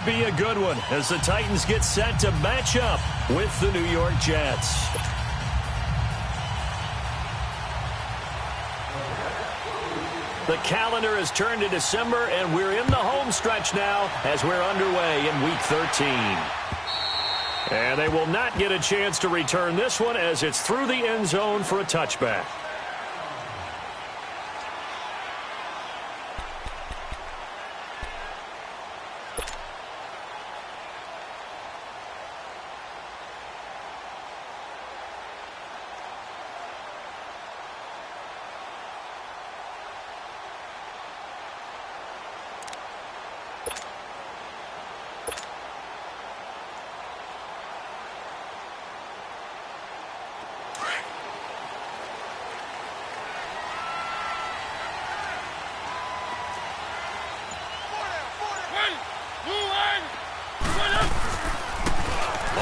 Should be a good one as the Titans get set to match up with the New York Jets. The calendar has turned to December, and we're in the home stretch now as we're underway in Week 13. And they will not get a chance to return this one as it's through the end zone for a touchback.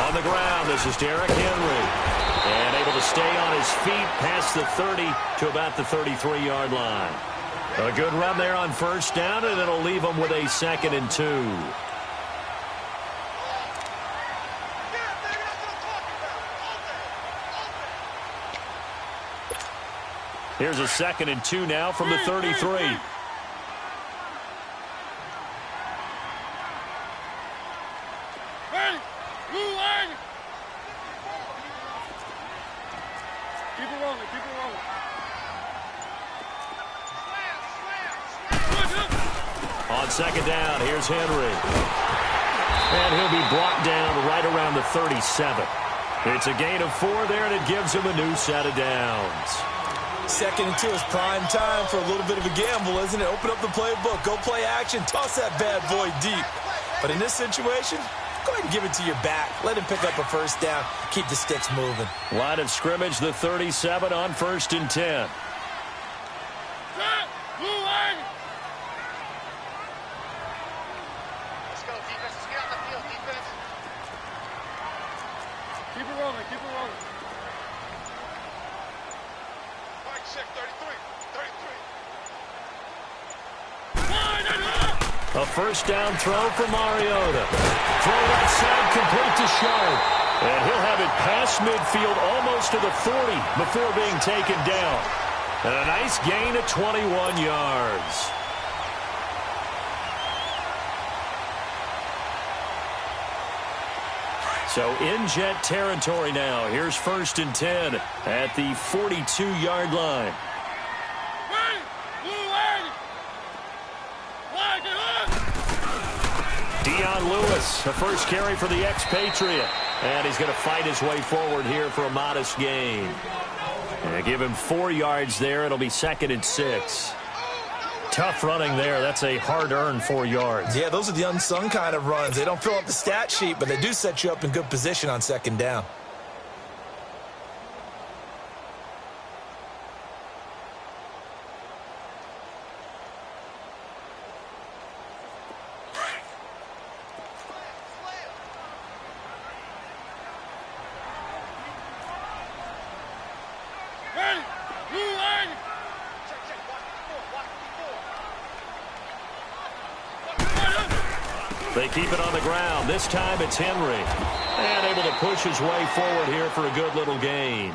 On the ground, this is Derrick Henry. And able to stay on his feet past the 30 to about the 33-yard line. A good run there on first down, and it'll leave them with a 2nd and 2. Here's a 2nd and 2 now from the 33. On 2nd down, here's Henry. And he'll be brought down right around the 37. It's a gain of 4 there, and it gives him a new set of downs. 2nd and 2 is prime time for a little bit of a gamble, isn't it? Open up the playbook, go play action, toss that bad boy deep. But in this situation, go ahead and give it to your back. Let him pick up a first down. Keep the sticks moving. Line of scrimmage, the 37 on 1st and 10. A first down throw for Mariota. Throw right side, complete to Sharp. And he'll have it past midfield almost to the 40 before being taken down. And a nice gain of 21 yards. So in Jet territory now. Here's 1st and 10 at the 42-yard line. Lewis, the first carry for the expatriate. And he's going to fight his way forward here for a modest gain. And give him 4 yards there. It'll be 2nd and 6. Tough running there. That's a hard-earned 4 yards. Yeah, those are the unsung kind of runs. They don't fill up the stat sheet, but they do set you up in good position on 2nd down. They keep it on the ground. This time it's Henry. And able to push his way forward here for a good little gain.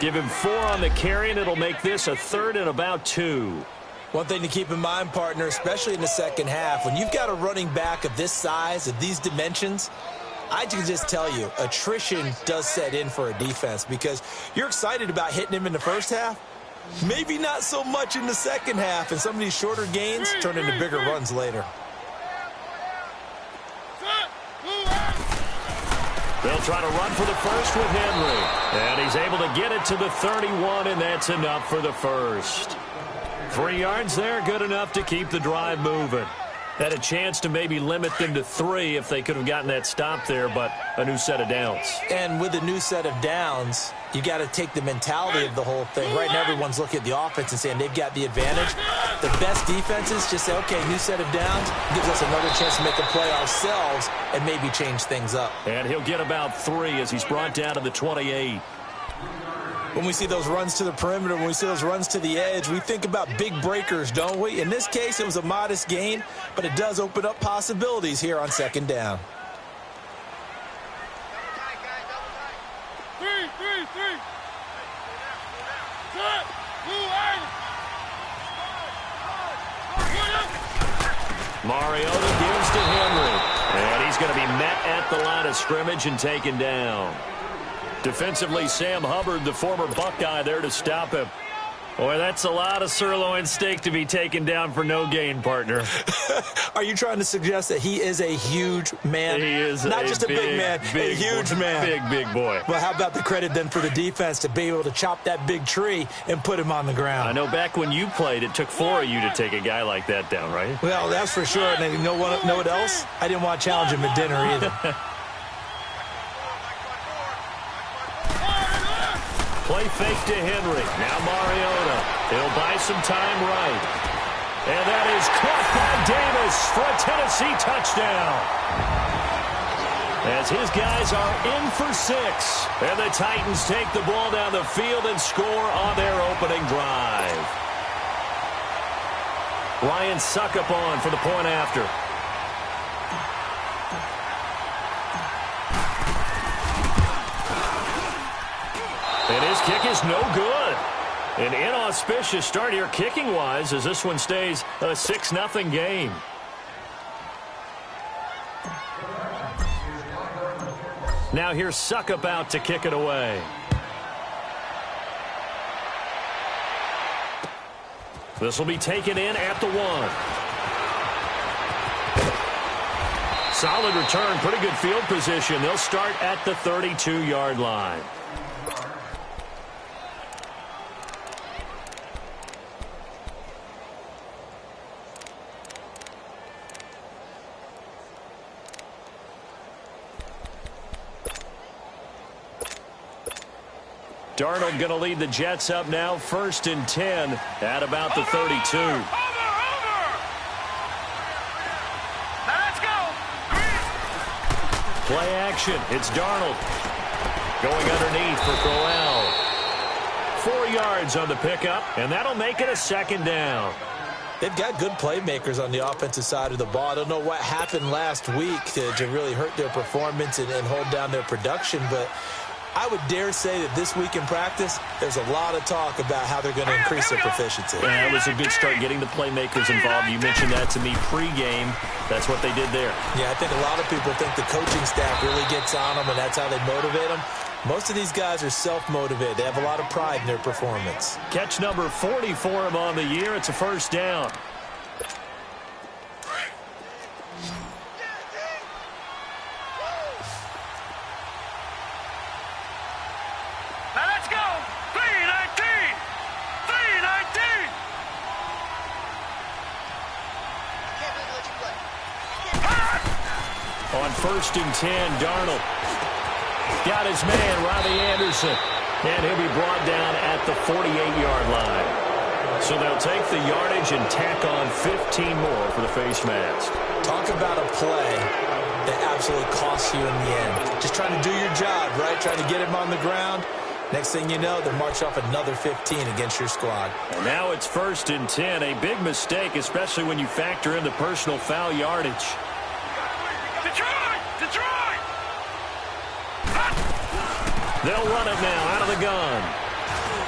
Give him 4 on the carry, and it'll make this a 3rd and about 2. One thing to keep in mind, partner, especially in the second half, when you've got a running back of this size, of these dimensions, I can just tell you, attrition does set in for a defense because you're excited about hitting him in the first half. Maybe not so much in the second half, and some of these shorter gains turn into bigger runs later. They'll try to run for the first with Henry. And he's able to get it to the 31, and that's enough for the first. 3 yards there, good enough to keep the drive moving. Had a chance to maybe limit them to 3 if they could have gotten that stop there, but a new set of downs. And with a new set of downs, you got to take the mentality of the whole thing. Right now, everyone's looking at the offense and saying they've got the advantage. The best defenses just say, okay, new set of downs, gives us another chance to make a play ourselves and maybe change things up. And he'll get about 3 as he's brought down to the 28. When we see those runs to the perimeter, when we see those runs to the edge, we think about big breakers, don't we? In this case, it was a modest gain, but it does open up possibilities here on second down. Mariota gives to Henry, and he's going to be met at the line of scrimmage and taken down. Defensively, Sam Hubbard, the former Buckeye, there to stop him. Boy, that's a lot of sirloin steak to be taken down for no gain, partner. Are you trying to suggest that he is a huge man? He is not just a big man, a huge man. Big boy. Well, how about the credit then for the defense to be able to chop that big tree and put him on the ground? I know back when you played, it took 4 of you to take a guy like that down, right? Well, that's for sure. And you know what else? I didn't want to challenge him at dinner either. Play fake to Henry. Now Mariota. He'll buy some time right. And that is caught by Davis for a Tennessee touchdown. As his guys are in for 6. And the Titans take the ball down the field and score on their opening drive. Ryan Suckup on for the point after. And his kick is no good. An inauspicious start here kicking-wise as this one stays a 6-0 game. Now here's Suckup out to kick it away. This will be taken in at the 1. Solid return, pretty good field position. They'll start at the 32-yard line. Darnold going to lead the Jets up now, 1st and 10 at about the 32. Let's go. Play action. It's Darnold going underneath for Crowell. 4 yards on the pickup, and that'll make it a 2nd down. They've got good playmakers on the offensive side of the ball. I don't know what happened last week to really hurt their performance and hold down their production, but I would dare say that this week in practice, there's a lot of talk about how they're going to increase their proficiency. Yeah, it was a good start getting the playmakers involved. You mentioned that to me pregame. That's what they did there. Yeah, I think a lot of people think the coaching staff really gets on them, and that's how they motivate them. Most of these guys are self-motivated. They have a lot of pride in their performance. Catch number 40 for him on the year. It's a 1st down. On 1st and 10, Darnold got his man, Robbie Anderson, and he'll be brought down at the 48-yard line. So they'll take the yardage and tack on 15 more for the face mask. Talk about a play that absolutely costs you in the end. Just trying to do your job, right? Trying to get him on the ground. Next thing you know, they'll march off another 15 against your squad. And now it's 1st and 10, a big mistake, especially when you factor in the personal foul yardage. Detroit! They'll run it now out of the gun.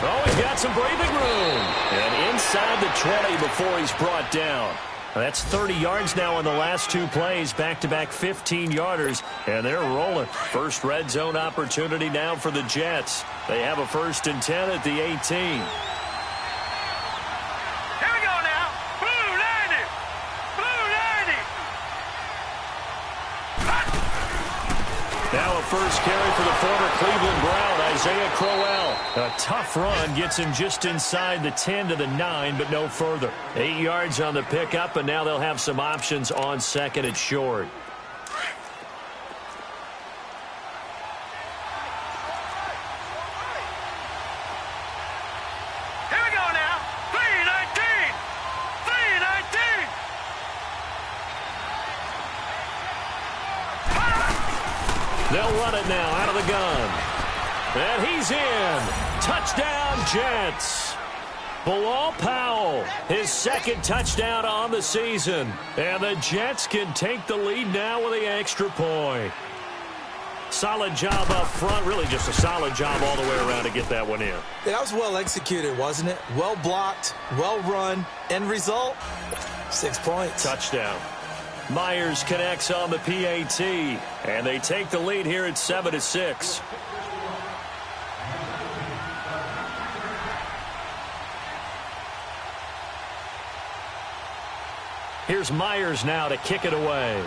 Oh, he's got some breathing room. And inside the 20 before he's brought down. That's 30 yards now on the last 2 plays, back-to-back 15-yarders, and they're rolling. First red zone opportunity now for the Jets. They have a 1st and 10 at the 18. Now a first carry for the former Cleveland Brown, Isaiah Crowell. A tough run gets him just inside the 10 to the 9, but no further. 8 yards on the pickup, and now they'll have some options on 2nd and short. Here we go now. 3-19. They'll run it now out of the gun. And he's in. Touchdown, Jets. Bilal Powell, his second touchdown on the season. And the Jets can take the lead now with the extra point. Solid job up front. Really just a solid job all the way around to get that one in. That was well executed, wasn't it? Well blocked, well run. End result, 6 points. Touchdown. Myers connects on the PAT. And they take the lead here at 7-6. Here's Myers now to kick it away.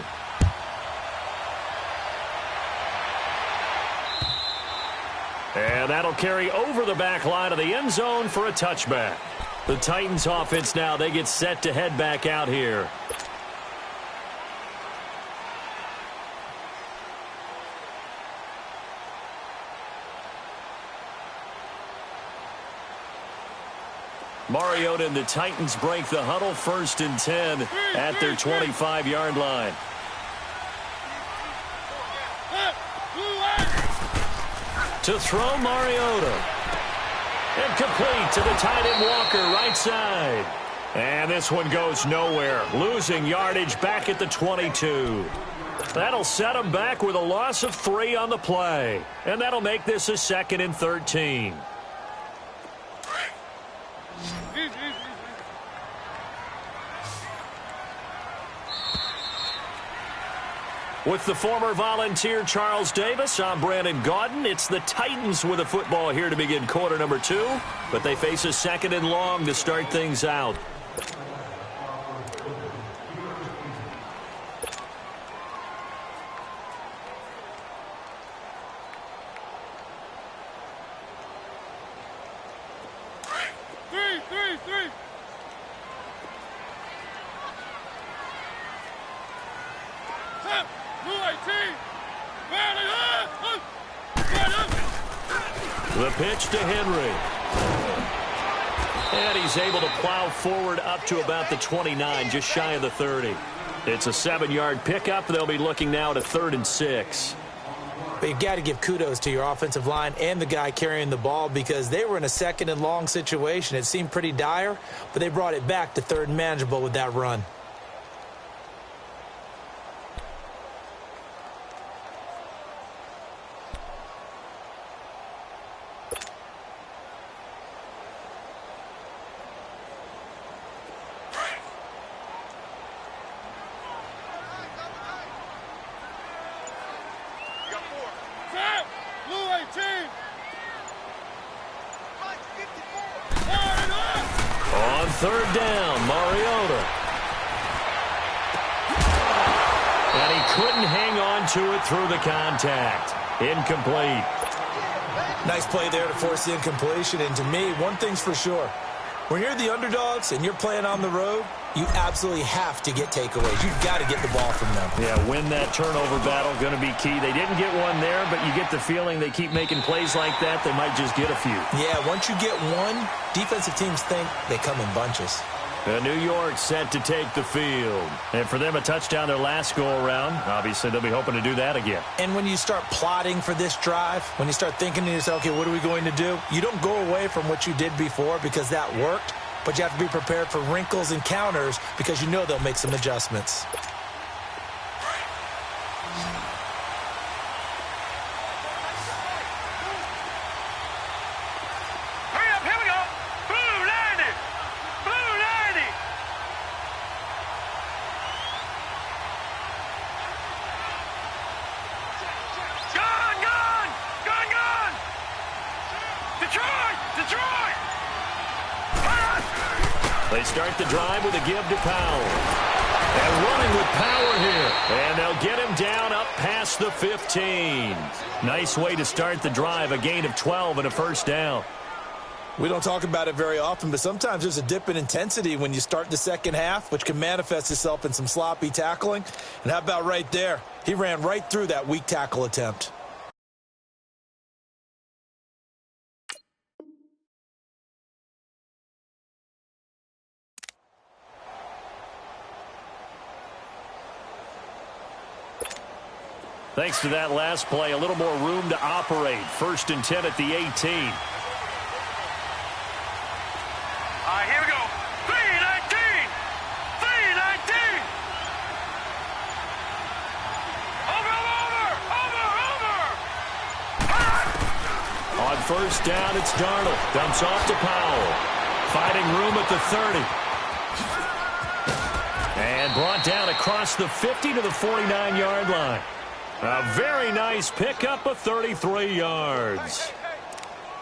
And that'll carry over the back line of the end zone for a touchback. The Titans offense now, they get set to head back out here. Mariota and the Titans break the huddle, 1st and 10 at their 25-yard line. To throw, Mariota. And complete to the tight end Walker, right side. And this one goes nowhere. Losing yardage back at the 22. That'll set them back with a loss of 3 on the play. And that'll make this a 2nd and 13. With the former Volunteer Charles Davis, I'm Brandon Gaudin. It's the Titans with a football here to begin quarter number 2, but they face a 2nd and long to start things out. The pitch to Henry. And he's able to plow forward up to about the 29, just shy of the 30. It's a 7-yard pickup. They'll be looking now to 3rd and 6. But you've got to give kudos to your offensive line and the guy carrying the ball because they were in a 2nd and long situation. It seemed pretty dire, but they brought it back to 3rd and manageable with that run. On 3rd down, Mariota. And he couldn't hang on to it through the contact. Incomplete. Nice play there to force the incompletion. And to me, one thing's for sure. When you're the underdogs and you're playing on the road, you absolutely have to get takeaways. You've got to get the ball from them. Yeah, win that turnover battle, going to be key. They didn't get one there, but you get the feeling they keep making plays like that, they might just get a few. Yeah, once you get one, defensive teams think they come in bunches. New York set to take the field. And for them, a touchdown their last go-around. Obviously, they'll be hoping to do that again. And when you start plotting for this drive, when you start thinking to yourself, okay, what are we going to do? You don't go away from what you did before because that worked. But you have to be prepared for wrinkles and counters because you know they'll make some adjustments. Hurry up, here we go. Blue 90. Blue 90. Gone, gone. Gone, gone. Detroit, Detroit. They start the drive with a give to Powell. And running with power here. And they'll get him down up past the 15. Nice way to start the drive. A gain of 12 and a 1st down. We don't talk about it very often, but sometimes there's a dip in intensity when you start the 2nd half, which can manifest itself in some sloppy tackling. And how about right there? He ran right through that weak tackle attempt. Thanks to that last play, a little more room to operate. 1st and 10 at the 18. first down. It's Darnold. Dumps off to Powell. Fighting room at the 30. And brought down across the 50 to the 49-yard line. A very nice pickup of 33 yards.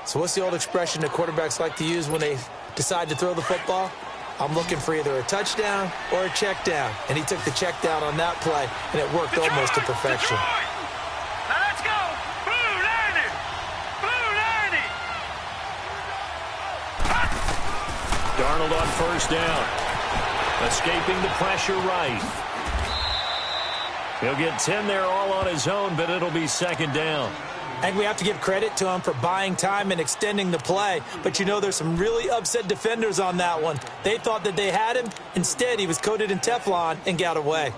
So what's the old expression that quarterbacks like to use when they decide to throw the football? I'm looking for either a touchdown or a check down. And he took the check down on that play, and it worked almost to perfection. Now let's go. Blue landing. Blue landing. Darnold on first down. Escaping the pressure right. He'll get 10 there all on his own, but it'll be second down. And we have to give credit to him for buying time and extending the play. But you know, there's some really upset defenders on that one. They thought that they had him. Instead, he was coated in Teflon and got away.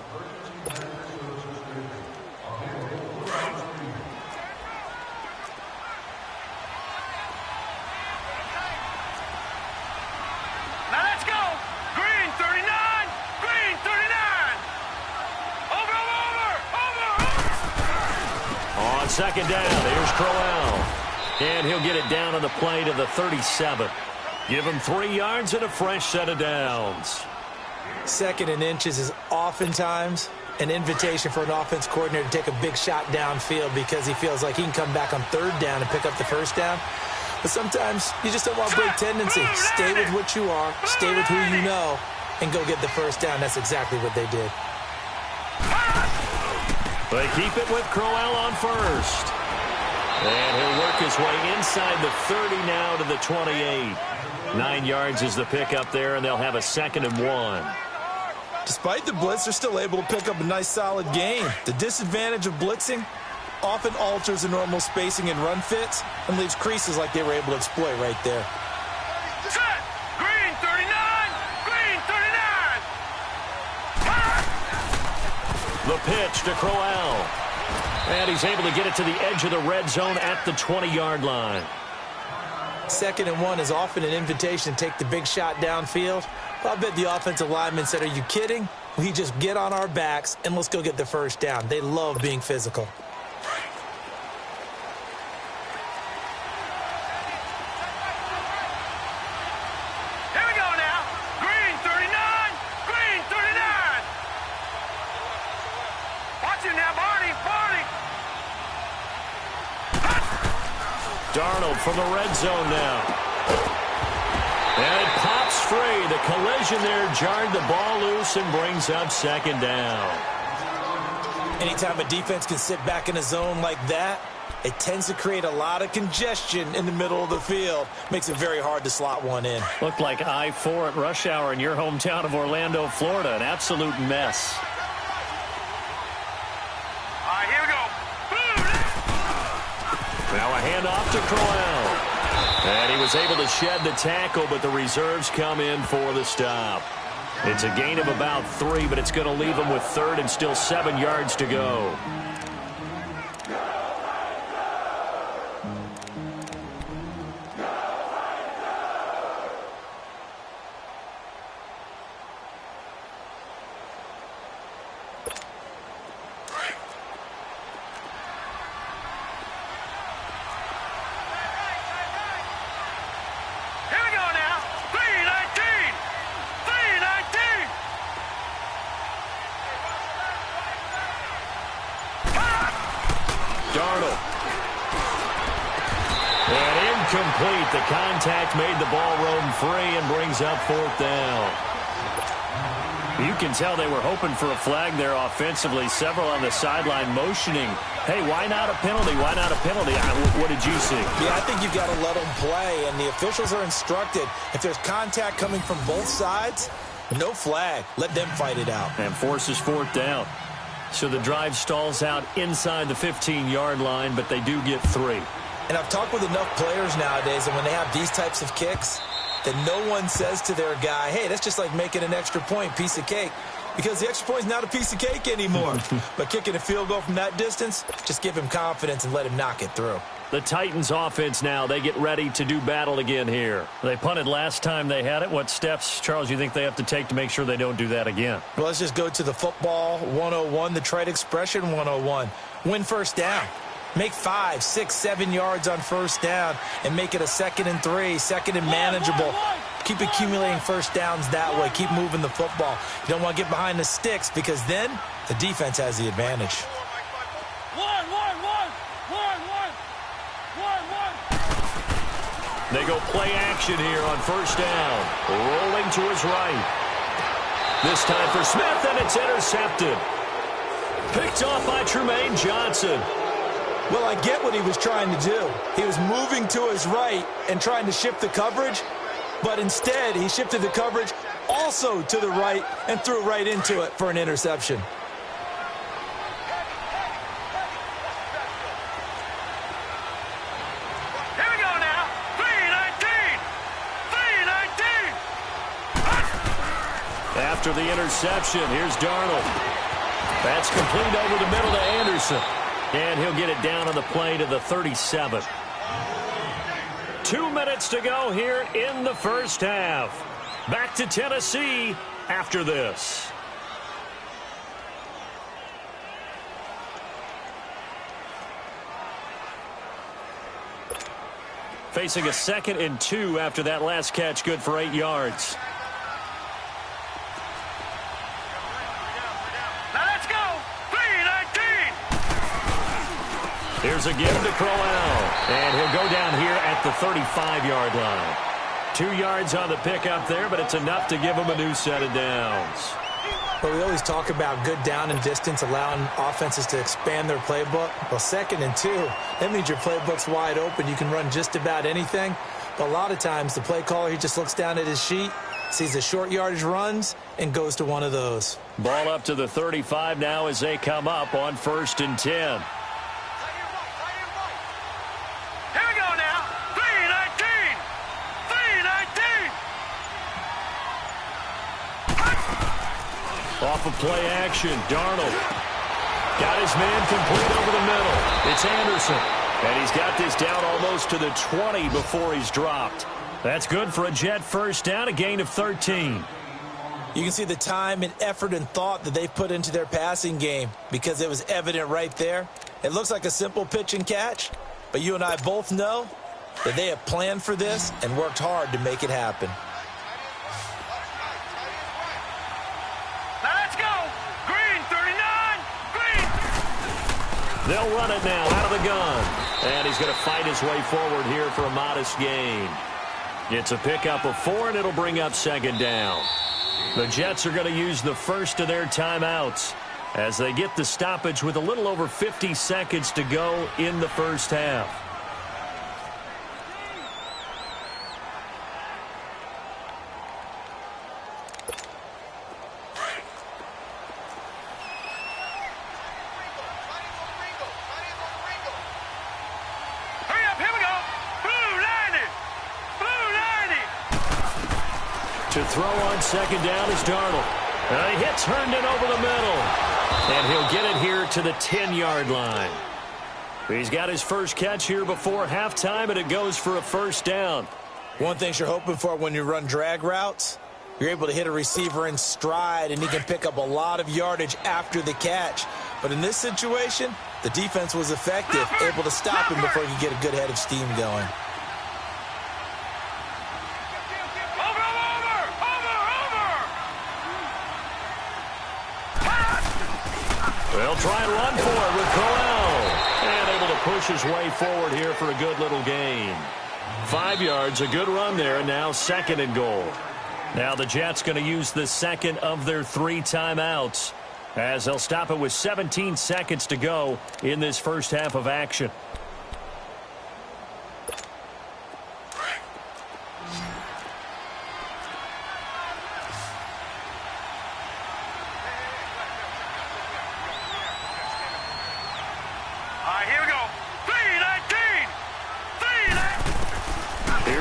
Now let's go. Green 39. Green 39. Over. On second down, here's Crowell. And he'll get it down on the play to the 37. Give him 3 yards and a fresh set of downs. Second and inches is oftentimes an invitation for an offense coordinator to take a big shot downfield because he feels like he can come back on third down and pick up the first down. But sometimes you just don't want to break tendency. Stay with what you are, stay with who you know, and go get the first down. That's exactly what they did. They keep it with Crowell on first. And he'll work his way inside the 30 now to the 28. 9 yards is the pickup there, and they'll have a 2nd and 1. Despite the blitz, they're still able to pick up a nice, solid gain. The disadvantage of blitzing often alters the normal spacing and run fits and leaves creases like they were able to exploit right there. Set. Green 39. Green 39. The pitch to Crowell. And he's able to get it to the edge of the red zone at the 20-yard line. 2nd and 1 is often an invitation to take the big shot downfield. Well, I bet the offensive lineman said, are you kidding? We just get on our backs and let's go get the first down. They love being physical. Here we go now. Green 39. Green 39. Watch it now, Barney. Darnold from the red zone now. And it pops free. The collision there jarred the ball loose and brings up 2nd down. Anytime a defense can sit back in a zone like that, it tends to create a lot of congestion in the middle of the field. Makes it very hard to slot one in. Looked like I-4 at rush hour in your hometown of Orlando, Florida. An absolute mess. All right, here we go. Now a handoff to Crowell. And he was able to shed the tackle, but the reserves come in for the stop. It's a gain of about 3, but it's going to leave him with 3rd and still 7 yards to go. Complete. The contact made the ball roam free and brings up 4th down. You can tell they were hoping for a flag there offensively. Several on the sideline motioning. Hey, why not a penalty? Why not a penalty? What did you see? Yeah, I think you've got to let them play, and the officials are instructed. If there's contact coming from both sides, no flag. Let them fight it out. And forces 4th down. So the drive stalls out inside the 15-yard line, but they do get 3. And I've talked with enough players nowadays, and when they have these types of kicks, that no one says to their guy, hey, that's just like making an extra point, piece of cake. Because the extra point is not a piece of cake anymore. But kicking a field goal from that distance, just give him confidence and let him knock it through. The Titans offense now, they get ready to do battle again here. They punted last time they had it. What steps, Charles, you think they have to take to make sure they don't do that again? Well, let's just go to the football 101, the trite expression 101. Win first down. Make 5, 6, 7 yards on first down and make it a 2nd and 3, 2nd and manageable. Keep accumulating first downs that way. Keep moving the football. You don't want to get behind the sticks because then the defense has the advantage. They go play action here on first down. Rolling to his right. This time for Smith, and it's intercepted. Picked off by Tremaine Johnson. Well, I get what he was trying to do. He was moving to his right and trying to shift the coverage, but instead he shifted the coverage also to the right and threw right into it for an interception. Here we go now. 3-19. 3-19. After the interception, here's Darnold. That's complete over the middle to Anderson. And he'll get it down on the play to the 37. 2 minutes to go here in the first half. Back to Tennessee after this. Facing a 2nd and 2 after that last catch, good for 8 yards. Here's a give to Crowell, and he'll go down here at the 35-yard line. 2 yards on the pickup there, but it's enough to give him a new set of downs. But we always talk about good down and distance, allowing offenses to expand their playbook. Well, 2nd and 2, that means your playbook's wide open. You can run just about anything. But a lot of times, the play caller, he just looks down at his sheet, sees the short yardage runs, and goes to one of those. Ball up to the 35 now as they come up on 1st and 10. Off of play action, Darnold got his man complete over the middle. It's Anderson, and he's got this down almost to the 20 before he's dropped. That's good for a Jet first down, a gain of 13. You can see the time and effort and thought that they've put into their passing game because it was evident right there. It looks like a simple pitch and catch, but you and I both know that they have planned for this and worked hard to make it happen. They'll run it now out of the gun. And he's going to fight his way forward here for a modest gain. It's a pickup of 4, and it'll bring up 2nd down. The Jets are going to use the first of their timeouts as they get the stoppage with a little over 50 seconds to go in the first half. To throw on 2nd down is Darnold. He hits Herndon over the middle. And he'll get it here to the 10-yard line. He's got his first catch here before halftime, and it goes for a first down. One thing you're hoping for when you run drag routes, you're able to hit a receiver in stride, and he can pick up a lot of yardage after the catch. But in this situation, the defense was effective, able to stop him before he could get a good head of steam going. They'll try and run for it with Crowell. And able to push his way forward here for a good little gain. 5 yards, a good run there, and now 2nd and goal. Now the Jets going to use the 2nd of their 3 timeouts as they'll stop it with 17 seconds to go in this first half of action.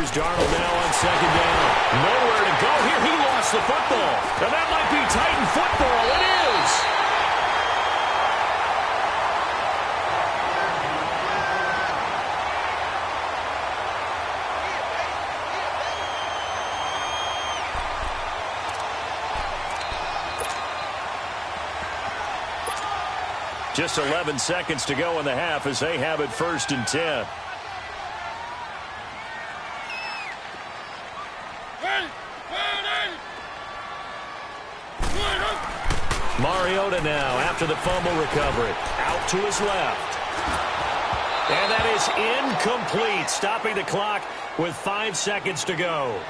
Darnold now on 2nd down. Nowhere to go here. He lost the football. And that might be Titan football. It is. Just 11 seconds to go in the half as they have it 1st and 10. Mariota now after the fumble recovery. Out to his left. And that is incomplete, stopping the clock with 5 seconds to go.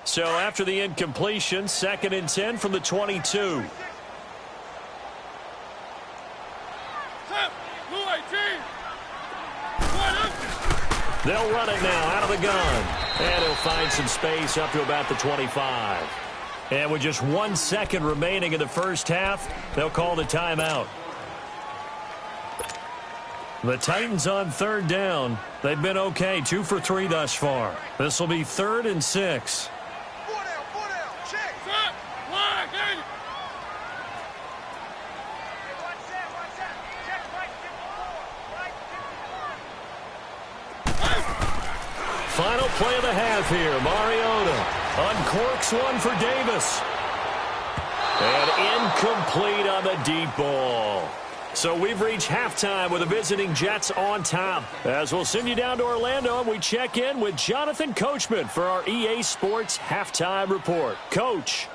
So after the incompletion, 2nd and 10 from the 22. They'll run it now out of the gun. And he'll find some space up to about the 25. And with just 1 second remaining in the first half, they'll call the timeout. The Titans on 3rd down. They've been okay, 2 for 3 thus far. This will be 3rd and 6. Final play of the half here. Mariota uncorks one for Davis. And incomplete on the deep ball. So we've reached halftime with the visiting Jets on top. As we'll send you down to Orlando, and we check in with Jonathan Coachman for our EA Sports Halftime Report. Coach.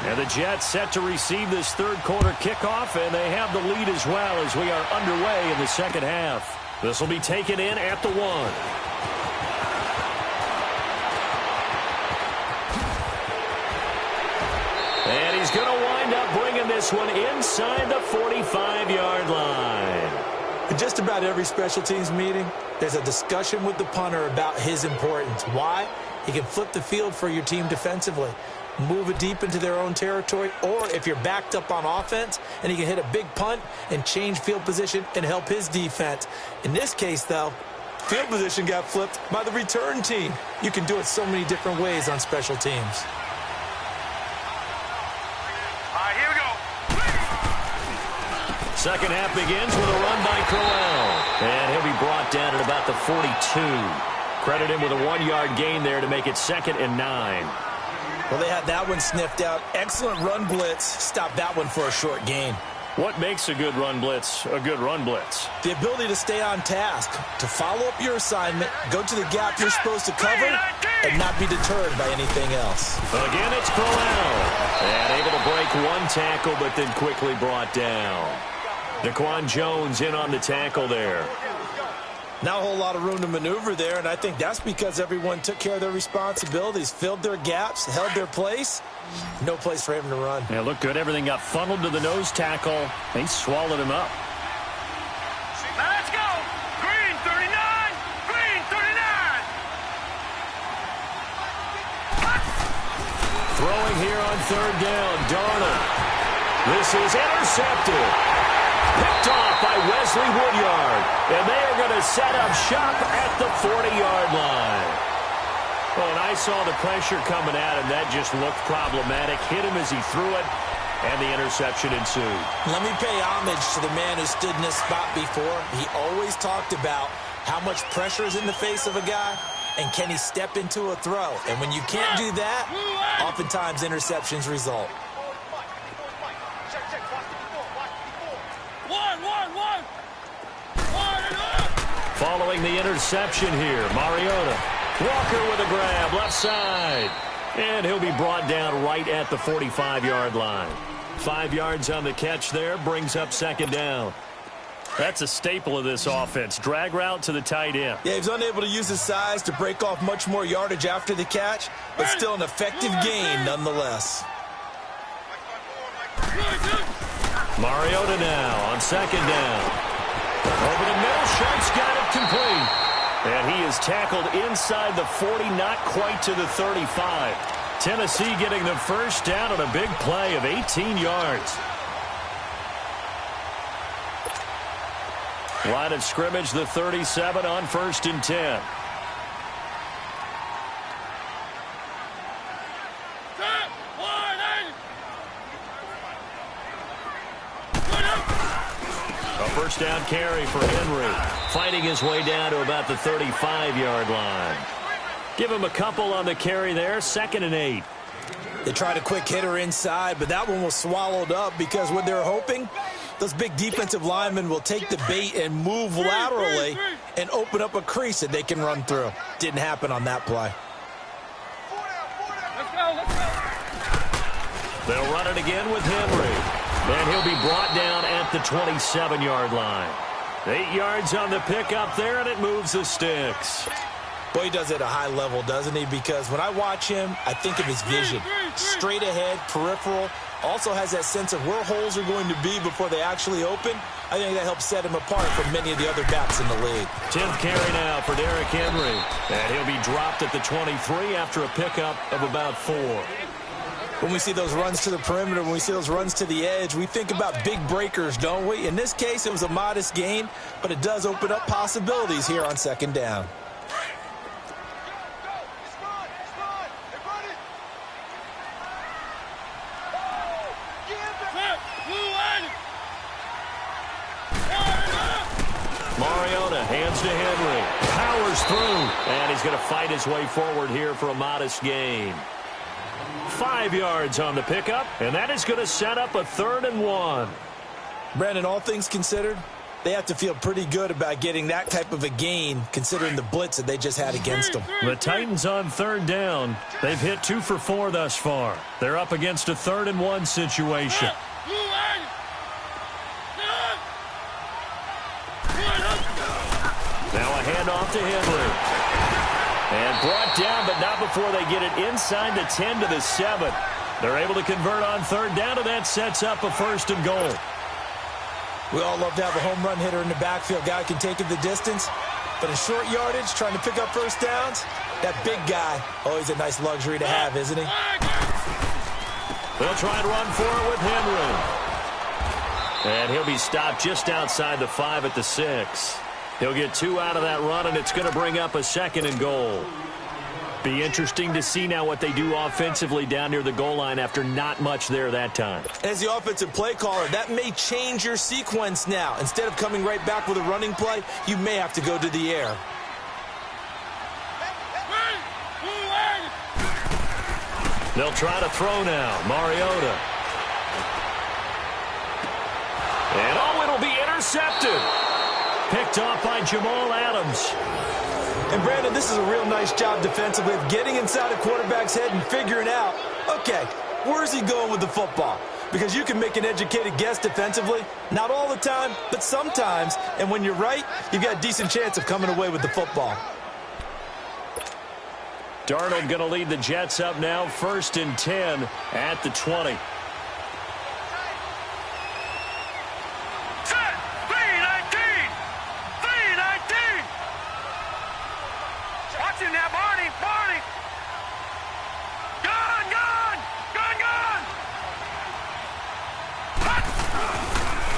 And the Jets set to receive this third quarter kickoff, and they have the lead as well as we are underway in the second half. This will be taken in at the 1. And he's going to wind up bringing this one inside the 45-yard line. In just about every special teams meeting, there's a discussion with the punter about his importance. Why? He can flip the field for your team defensively, move it deep into their own territory, or if you're backed up on offense, and he can hit a big punt and change field position and help his defense. In this case, though, field position got flipped by the return team. You can do it so many different ways on special teams. All right, here we go. Second half begins with a run by Crowell. And he'll be brought down at about the 42. Credit him with a 1-yard gain there to make it 2nd and 9. Well, they had that one sniffed out. Excellent run blitz. Stopped that one for a short gain. What makes a good run blitz a good run blitz? The ability to stay on task, to follow up your assignment, go to the gap you're supposed to cover, and not be deterred by anything else. Again, it's Crowell. And able to break one tackle, but then quickly brought down. Daquan Jones in on the tackle there. Not a whole lot of room to maneuver there, and I think that's because everyone took care of their responsibilities, filled their gaps, held their place. No place for him to run. Yeah, looked good. Everything got funneled to the nose tackle. They swallowed him up. Now let's go. Green 39. Green 39. Throwing here on 3rd down. Darnold. This is intercepted. Picked off by Wesley Woodyard. And they are going to set up shop at the 40-yard line. Well, and I saw the pressure coming at him. That just looked problematic. Hit him as he threw it, and the interception ensued. Let me pay homage to the man who stood in this spot before. He always talked about how much pressure is in the face of a guy, and can he step into a throw. And when you can't do that, oftentimes interceptions result. Following the interception here, Mariota. Walker with a grab, left side. And he'll be brought down right at the 45-yard line. 5 yards on the catch there, brings up 2nd down. That's a staple of this offense. Drag route to the tight end. Yeah, he's unable to use his size to break off much more yardage after the catch, but still an effective gain nonetheless. Mariota now on 2nd down. Over the middle, Schultz got it complete. And he is tackled inside the 40, not quite to the 35. Tennessee getting the first down on a big play of 18 yards. Line of scrimmage, the 37 on 1st and 10. A first down carry for Henry, fighting his way down to about the 35-yard line. Give him a couple on the carry there, 2nd and 8. They tried a quick hitter inside, but that one was swallowed up because what they're hoping, those big defensive linemen will take the bait and move laterally and open up a crease that they can run through. Didn't happen on that play. They'll run it again with Henry. And he'll be brought down at the 27-yard line. 8 yards on the pickup there, and it moves the sticks. Boy, he does it at a high level, doesn't he? Because when I watch him, I think of his vision. Straight ahead, peripheral. Also has that sense of where holes are going to be before they actually open. I think that helps set him apart from many of the other backs in the league. 10th carry now for Derrick Henry. And he'll be dropped at the 23 after a pickup of about 4. When we see those runs to the perimeter, when we see those runs to the edge, we think about big breakers, don't we? In this case, it was a modest gain, but it does open up possibilities here on 2nd down. Mariota hands to Henry. Powers through. And he's going to fight his way forward here for a modest gain. 5 yards on the pickup, and that is going to set up a 3rd and 1. Brandon, all things considered, they have to feel pretty good about getting that type of a gain considering the blitz that they just had against them. The Titans on 3rd down. They've hit 2 for 4 thus far. They're up against a 3rd and 1 situation. Now a handoff to Henry. And brought down, but not before they get it inside the 10 to the 7. They're able to convert on 3rd down, and that sets up a 1st and goal. We all love to have a home run hitter in the backfield. Guy can take it the distance. But in short yardage, trying to pick up first downs, that big guy, always a nice luxury to have, isn't he? They'll try and run for it with Henry. And he'll be stopped just outside the 5 at the 6. He'll get 2 out of that run, and it's going to bring up a 2nd and goal. Be interesting to see now what they do offensively down near the goal line after not much there that time. As the offensive play caller, that may change your sequence now. Instead of coming right back with a running play, you may have to go to the air. They'll try to throw now. Mariota. And it'll be intercepted. Picked off by Jamal Adams. And, Brandon, this is a real nice job defensively of getting inside a quarterback's head and figuring out, okay, where's he going with the football? Because you can make an educated guess defensively, not all the time, but sometimes. And when you're right, you've got a decent chance of coming away with the football. Darnold going to lead the Jets up now, 1st and 10 at the 20.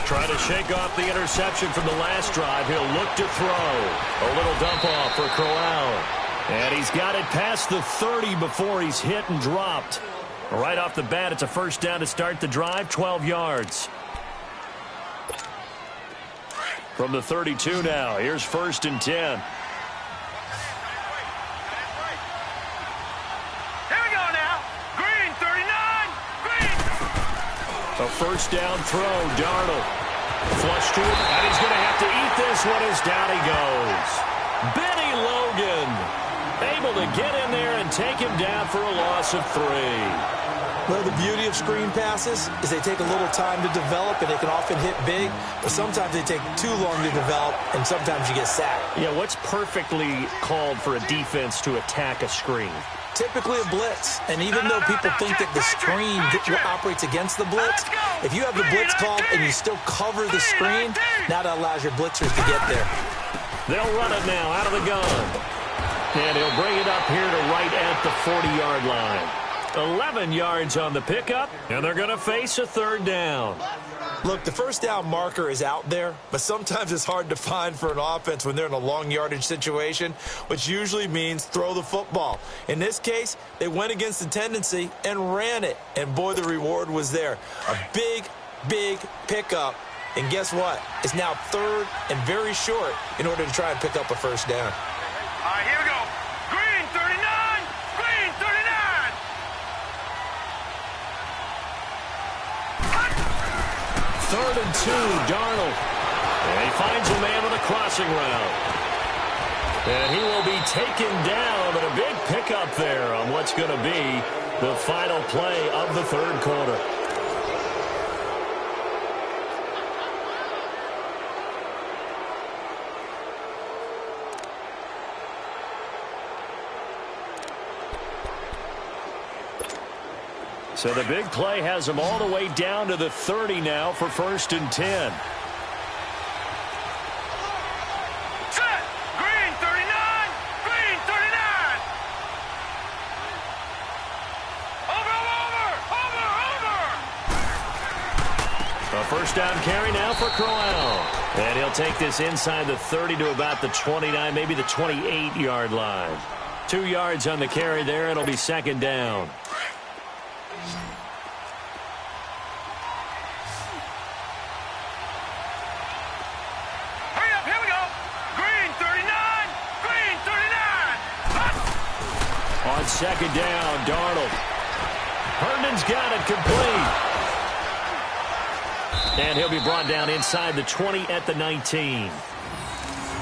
Trying to shake off the interception from the last drive. He'll look to throw. A little dump off for Corral. And he's got it past the 30 before he's hit and dropped. Right off the bat, it's a first down to start the drive, 12 yards. From the 32 now, here's 1st and 10. A first down throw, Darnold. Flush to it, and he's going to have to eat this one as down he goes. Benny Logan able to get in there and take him down for a loss of 3. Well, the beauty of screen passes is they take a little time to develop, and they can often hit big, but sometimes they take too long to develop, and sometimes you get sacked. Yeah, what's perfectly called for a defense to attack a screen? Typically a blitz, and even though people think that the screen operates against the blitz, if you have the blitz called and you still cover the screen, now that allows your blitzers to get there. They'll run it now out of the gun. And he'll bring it up here to right at the 40-yard line. 11 yards on the pickup, and they're going to face a 3rd down. Look, the first down marker is out there, but sometimes it's hard to find for an offense when they're in a long yardage situation, which usually means throw the football. In this case, they went against the tendency and ran it, and boy, the reward was there. A big, big pickup, and guess what? It's now third and very short in order to try and pick up a first down. All right, here we go. Green 39, green 39. Third and 2, Darnold. And he finds a man with a crossing route. And he will be taken down, but a big pickup there on what's going to be the final play of the third quarter. So the big play has him all the way down to the 30 now for 1st and 10. Set. Green 39, green 39. Over. A first down carry now for Crowell. And he'll take this inside the 30 to about the 29, maybe the 28-yard line. 2 yards on the carry there. It'll be 2nd down. On 2nd down, Darnold. Herndon's got it complete. And he'll be brought down inside the 20 at the 19.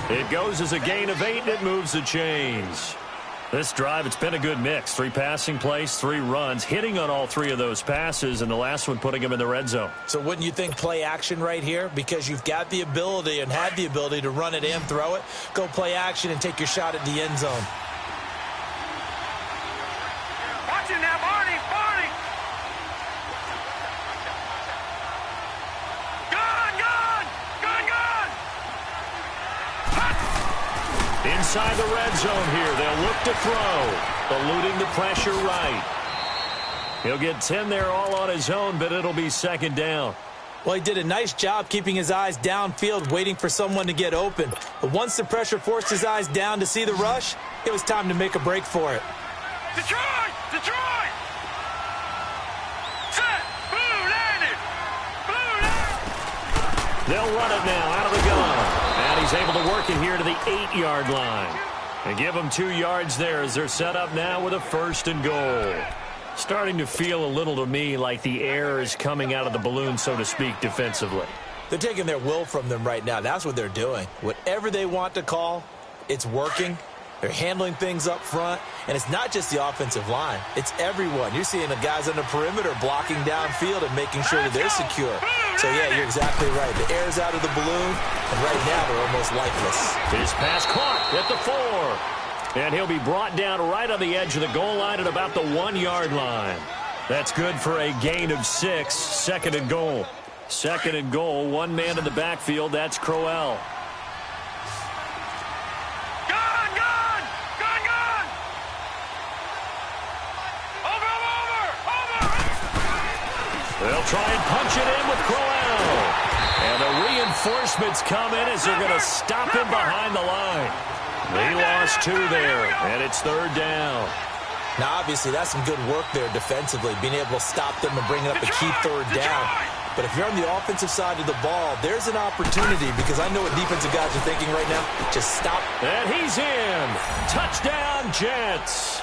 It goes as a gain of 8, and it moves the chains. This drive, it's been a good mix. 3 passing plays, 3 runs, hitting on all 3 of those passes, and the last one putting him in the red zone. So wouldn't you think play action right here? Because you've got the ability and had the ability to run it and throw it. Go play action and take your shot at the end zone. Watch it now, Barney, Barney. Gun. Inside the red zone here, they'll look to throw, eluding the pressure right. He'll get 10 there all on his own, but it'll be 2nd down. Well, he did a nice job keeping his eyes downfield, waiting for someone to get open. But once the pressure forced his eyes down to see the rush, it was time to make a break for it. Detroit! Detroit! Set! Blue landed! Blue landed! They'll run it now out of the gun. And he's able to work it here to the 8-yard line. And give them 2 yards there as they're set up now with a 1st and goal. Starting to feel a little to me like the air is coming out of the balloon, so to speak, defensively. They're taking their will from them right now. That's what they're doing. Whatever they want to call, it's working. They're handling things up front, and it's not just the offensive line. It's everyone. You're seeing the guys on the perimeter blocking downfield and making sure that they're secure. So, yeah, you're exactly right. The air's out of the balloon, and right now they're almost lifeless. His pass caught at the 4. And he'll be brought down right on the edge of the goal line at about the 1-yard line. That's good for a gain of 6, 2nd and goal. 2nd and goal, 1 man in the backfield, that's Crowell. They'll try and punch it in with Crowell. And the reinforcements come in as they're going to stop him behind the line. They lost 2 there, and it's 3rd down. Now, obviously, that's some good work there defensively, being able to stop them and bringing up a key 3rd down. But if you're on the offensive side of the ball, there's an opportunity, because I know what defensive guys are thinking right now. Just stop. And he's in. Touchdown, Jets.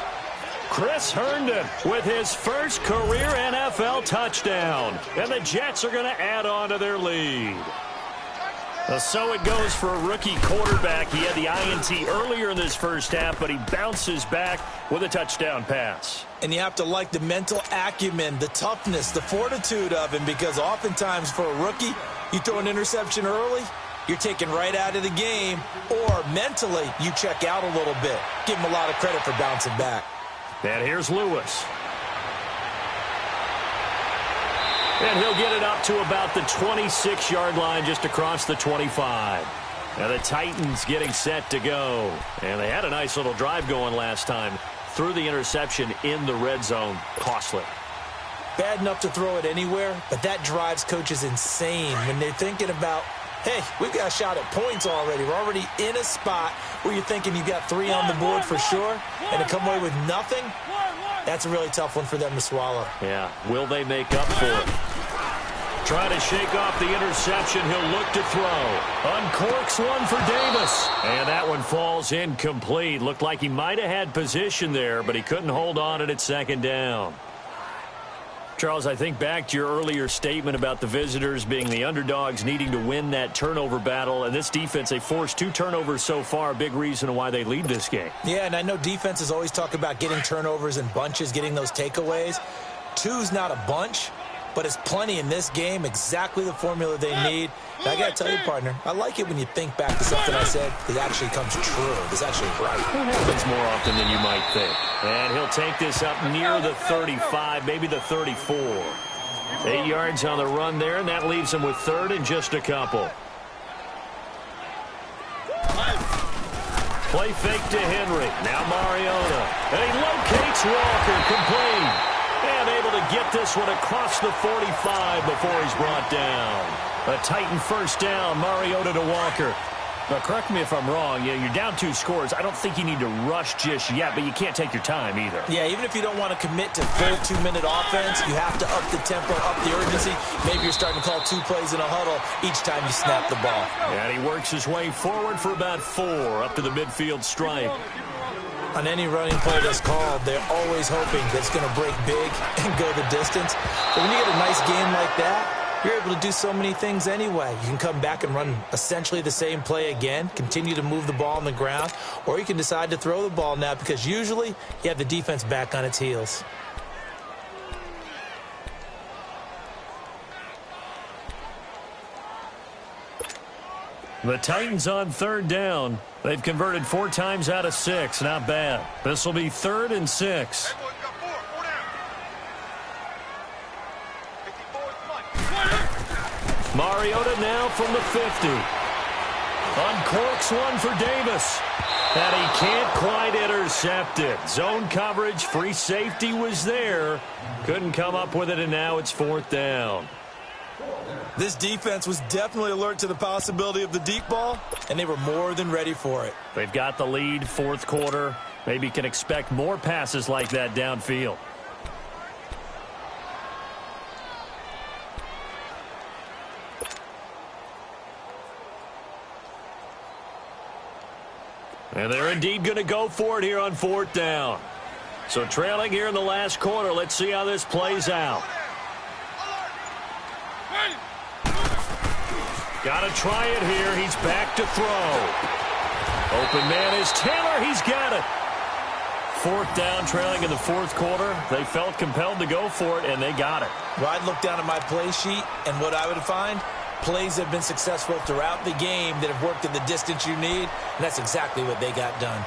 Chris Herndon with his first career NFL touchdown. And the Jets are going to add on to their lead. So it goes for a rookie quarterback. He had the INT earlier in this first half, but he bounces back with a touchdown pass. And you have to like the mental acumen, the toughness, the fortitude of him, because oftentimes for a rookie, you throw an interception early, you're taken right out of the game, or mentally you check out a little bit. Give him a lot of credit for bouncing back. And here's Lewis. And he'll get it up to about the 26-yard line, just across the 25. Now the Titans getting set to go. And they had a nice little drive going last time. Threw the interception in the red zone. Costly. bad enough to throw it anywhere, but that drives coaches insane when they're thinking about, hey, we've got a shot at points already. We're already in a spot where you're thinking you've got 3 on the board for sure, and to come away with nothing, that's a really tough one for them to swallow. Yeah, will they make up for it? Trying to shake off the interception. He'll look to throw. Uncorks one for Davis. And that one falls incomplete. Looked like he might have had position there, but he couldn't hold on at second down. Charles, I think back to your earlier statement about the visitors being the underdogs needing to win that turnover battle. And this defense, they forced 2 turnovers so far. A big reason why they lead this game. Yeah, and I know defenses always talk about getting turnovers in bunches, getting those takeaways. 2's not a bunch, but it's plenty in this game, exactly the formula they need. And I got to tell you, partner, I like it when you think back to something I said that actually comes true. It's actually right. It happens more often than you might think. And he'll take this up near the 35, maybe the 34. 8 yards on the run there, and that leaves him with 3rd and just a couple. Play fake to Henry. Now Mariota. And he locates Walker, complete. And able to get this one across the 45 before he's brought down. A Titan first down, Mariota to Walker. Now, correct me if I'm wrong. Yeah, you're down 2 scores. I don't think you need to rush just yet, but you can't take your time either. Yeah, even if you don't want to commit to full 2-minute offense, you have to up the tempo, up the urgency. Maybe you're starting to call 2 plays in a huddle each time you snap the ball. And he works his way forward for about 4 up to the midfield stripe. On any running play that's called, they're always hoping that it's going to break big and go the distance. But when you get a nice game like that, you're able to do so many things anyway. You can come back and run essentially the same play again, continue to move the ball on the ground, or you can decide to throw the ball now because usually you have the defense back on its heels. The Titans on 3rd down. They've converted 4 times out of 6. Not bad. This will be 3rd and 6. Mariota now from the 50. Uncorks one for Davis. And he can't quite intercept it. Zone coverage, free safety was there. Couldn't come up with it, and now it's 4th down. This defense was definitely alert to the possibility of the deep ball, and they were more than ready for it. They've got the lead, 4th quarter. Maybe can expect more passes like that downfield. And they're indeed going to go for it here on 4th down. So trailing here in the last quarter. Let's see how this plays out. Got to try it here. He's back to throw. Open man is Taylor. He's got it. 4th down, trailing in the 4th quarter. They felt compelled to go for it, and they got it. Well, I'd look down at my play sheet, and what I would find, plays have been successful throughout the game that have worked at the distance you need, and that's exactly what they got done.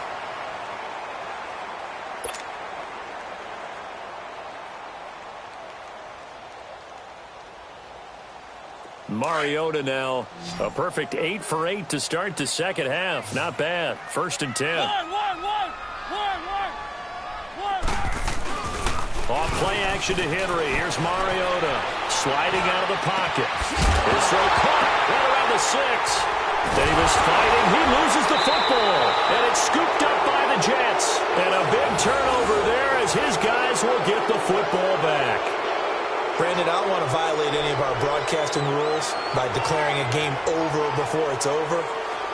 Mariota now a perfect 8 for 8 to start the second half. Not bad. 1st and 10. Off play action to Henry. Here's Mariota sliding out of the pocket. His throw caught right around the 6. Davis fighting. He loses the football. And it's scooped up by the Jets. And a big turnover there as his guys will get the football back. Brandon, I don't want to violate any of our broadcasting rules by declaring a game over before it's over.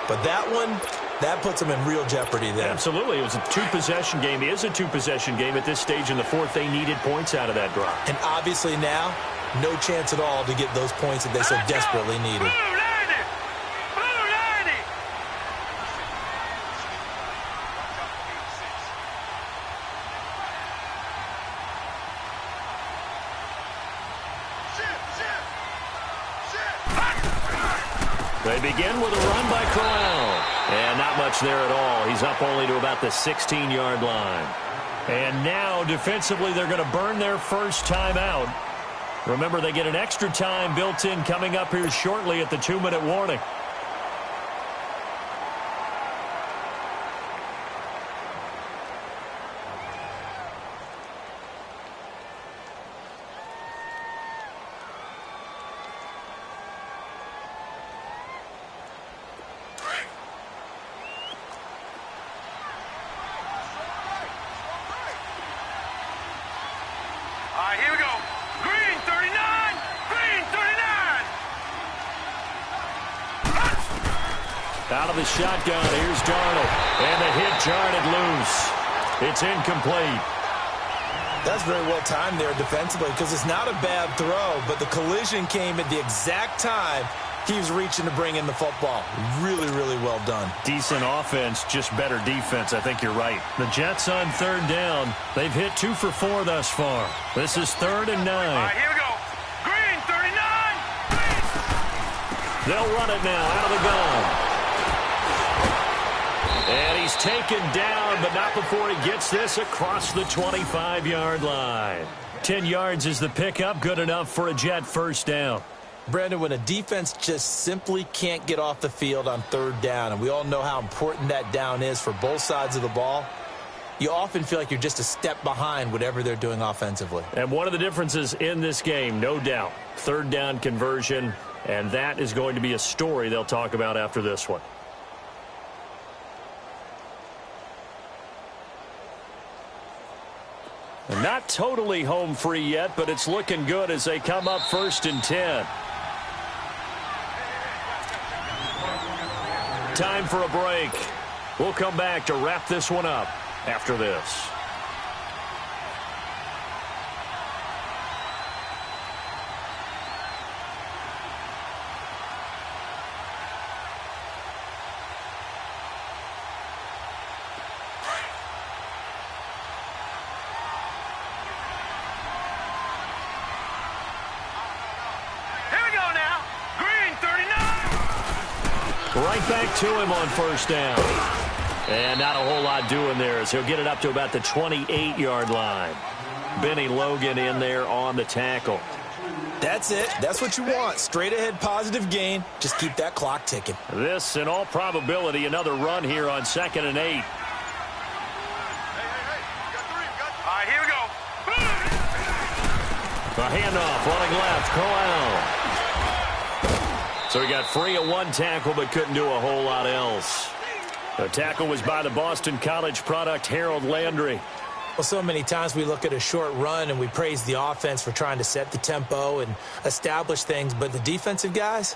But that one, that puts them in real jeopardy there. Absolutely. It was a 2-possession game. It is a 2-possession game at this stage in the 4th. They needed points out of that drive. And obviously now, no chance at all to get those points that they so desperately needed. They begin with a run by Corral. And not much there at all. He's up only to about the 16-yard line. And now, defensively, they're going to burn their first timeout. Remember, they get an extra time built in coming up here shortly at the 2-minute warning. right, here we go. Green 39. Green 39. Out of the shotgun, here's Darnold. And the hit jarred it loose. It's incomplete. That's very well timed there defensively because it's not a bad throw, but the collision came at the exact time he was reaching to bring in the football. Really, really well done. Decent offense, just better defense. I think you're right. The Jets on third down. They've hit 2 for 4 thus far. This is 3rd and 9. All right, here we go. Green 39. They'll run it now out of the gun. And he's taken down, but not before he gets this across the 25-yard line. 10 yards is the pickup, good enough for a Jet first down. Brandon, when a defense just simply can't get off the field on third down, and we all know how important that down is for both sides of the ball, you often feel like you're just a step behind whatever they're doing offensively. And one of the differences in this game, no doubt, third down conversion, and that is going to be a story they'll talk about after this one. Not totally home free yet, but it's looking good as they come up 1st and 10. Time for a break. We'll come back to wrap this one up after this. Right back to him on first down. And not a whole lot doing there as he'll get it up to about the 28-yard line. Benny Logan in there on the tackle. That's it. That's what you want. Straight ahead positive gain. Just keep that clock ticking. This, in all probability, another run here on 2nd and 8. All right, here we go. A handoff running left. Corral. So he got free of one tackle but couldn't do a whole lot else. The tackle was by the Boston College product Harold Landry. Well, so many times we look at a short run and we praise the offense for trying to set the tempo and establish things, but the defensive guys,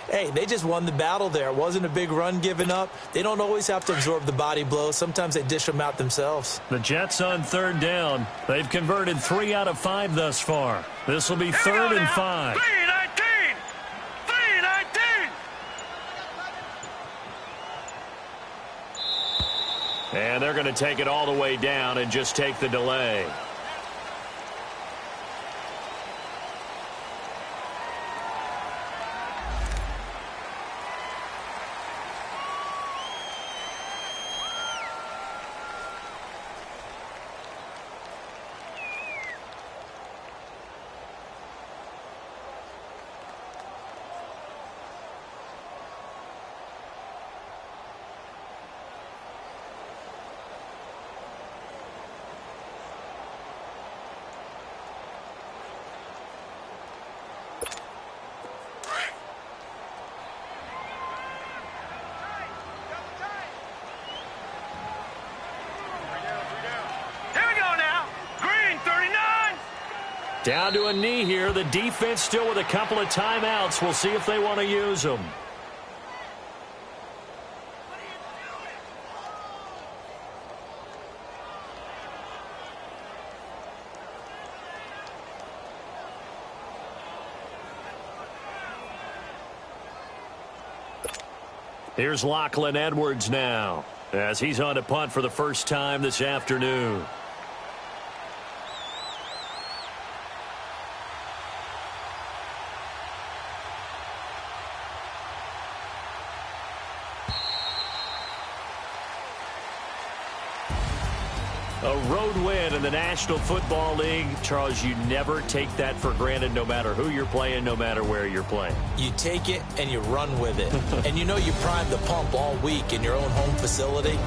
hey, they just won the battle there. It wasn't a big run given up. They don't always have to absorb the body blows. Sometimes they dish them out themselves. The Jets on third down. They've converted 3 out of 5 thus far. This will be 3rd and 5. 3-19. 3-19. And they're going to take it all the way down and just take the delay. Down to a knee here. The defense still with a couple of timeouts. We'll see if they want to use them. Here's Lachlan Edwards now as he's on to punt for the first time this afternoon. A road win in the National Football League. Charles, you never take that for granted no matter who you're playing, no matter where you're playing. You take it and you run with it. And you know you primed the pump all week in your own home facility.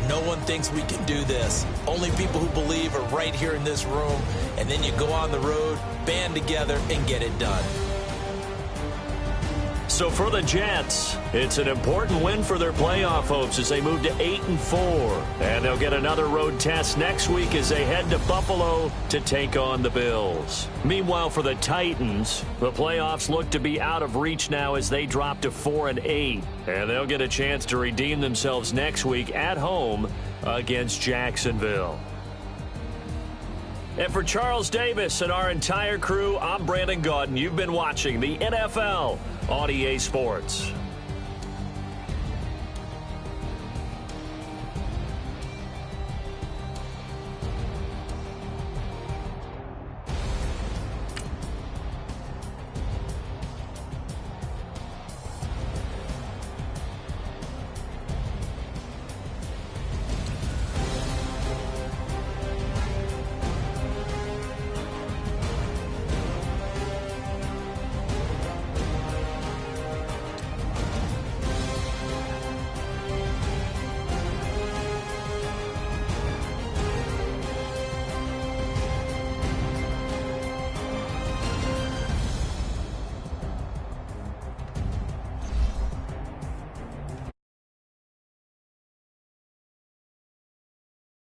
No one thinks we can do this. Only people who believe are right here in this room. And then you go on the road, band together, and get it done. So for the Jets, it's an important win for their playoff hopes as they move to 8-4. And they'll get another road test next week as they head to Buffalo to take on the Bills. Meanwhile, for the Titans, the playoffs look to be out of reach now as they drop to 4-8. And they'll get a chance to redeem themselves next week at home against Jacksonville. And for Charles Davis and our entire crew, I'm Brandon Gaudin. You've been watching the NFL on EA Sports.